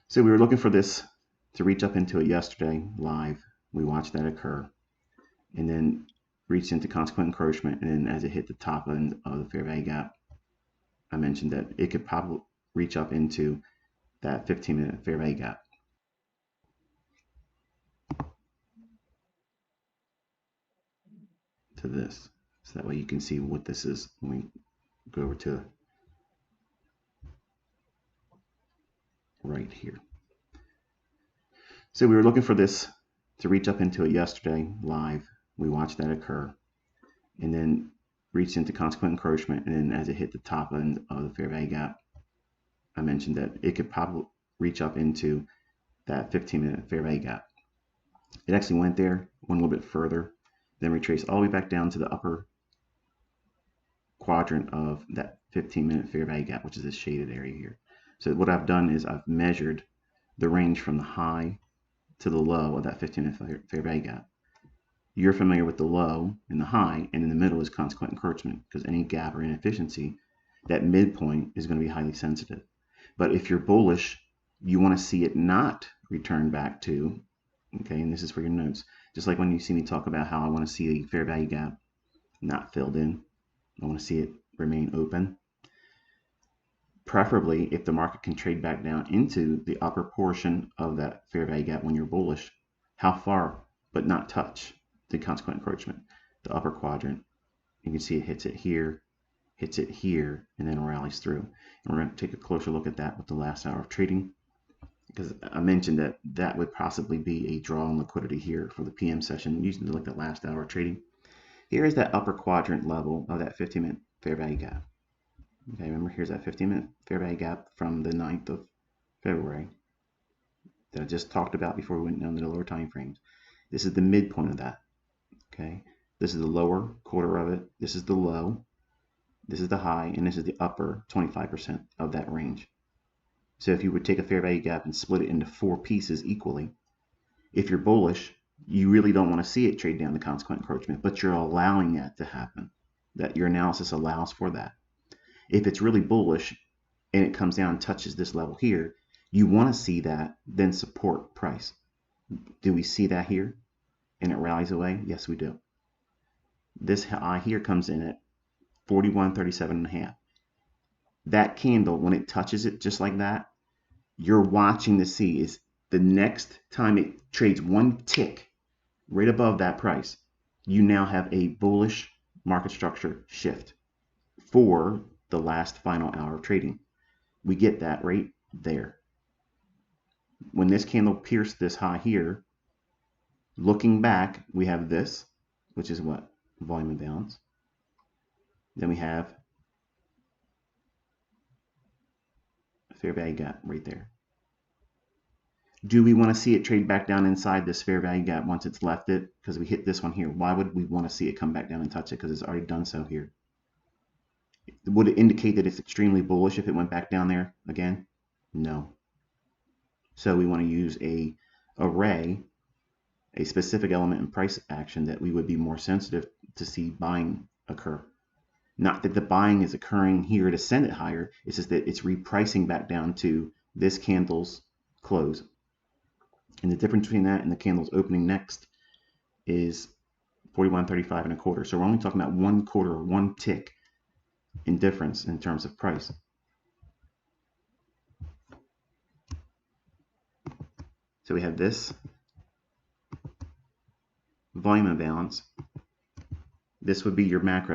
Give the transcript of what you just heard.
So we were looking for this to reach up into it yesterday live. We watched that occur and then reached into consequent encroachment. And then as it hit the top end of the fair value gap, I mentioned that it could probably reach up into that 15-minute fair value gap. To this. So that way you can see what this is when we go over to right here. So we were looking for this to reach up into it yesterday live. We watched that occur and then reached into consequent encroachment. And then as it hit the top end of the fair value gap, I mentioned that it could probably reach up into that 15-minute fair value gap. It actually went there, went a little bit further, then retraced all the way back down to the upper quadrant of that 15-minute fair value gap, which is this shaded area here. So what I've done is I've measured the range from the high to the low of that 15-minute fair value gap. You're familiar with the low and the high, and in the middle is consequent encroachment, because any gap or inefficiency, that midpoint is going to be highly sensitive. But if you're bullish, you want to see it not return back to, okay, and this is for your notes, just like when you see me talk about how I want to see the fair value gap not filled in. I want to see it remain open. Preferably, if the market can trade back down into the upper portion of that fair value gap when you're bullish, how far, but not touch the consequent encroachment, the upper quadrant. You can see it hits it here, and then rallies through. And we're going to take a closer look at that with the last hour of trading, because I mentioned that that would possibly be a draw on liquidity here for the PM session, using like the last hour of trading. Here is that upper quadrant level of that 15-minute fair value gap. Okay, remember, here's that 15-minute fair value gap from the 9th of February that I just talked about before we went down to the lower time frames. This is the midpoint of that. Okay, this is the lower quarter of it. This is the low. This is the high, and this is the upper 25% of that range. So if you would take a fair value gap and split it into 4 pieces equally, if you're bullish, you really don't want to see it trade down the consequent encroachment, but you're allowing that to happen. That your analysis allows for that. If it's really bullish and it comes down and touches this level here, you want to see that then support price. Do we see that here? And it rallies away? Yes, we do. This high here comes in at 41.37.5. That candle, when it touches it just like that, you're watching to see is the next time it trades one tick right above that price, you now have a bullish market structure shift for the last final hour of trading. We get that right there. When this candle pierced this high here, looking back, we have this, which is what? Volume imbalance. Then we have a fair value gap right there. Do we want to see it trade back down inside this fair value gap once it's left it? Because we hit this one here. Why would we want to see it come back down and touch it? Because it's already done so here. Would it indicate that it's extremely bullish if it went back down there again? No. So we want to use a array, a specific element in price action that we would be more sensitive to see buying occur. Not that the buying is occurring here to send it higher, it's just that it's repricing back down to this candle's close. And the difference between that and the candle's opening next is 41.35 1/4. So we're only talking about 1/4, 1 tick in difference in terms of price. So we have this volume imbalance. This would be your macro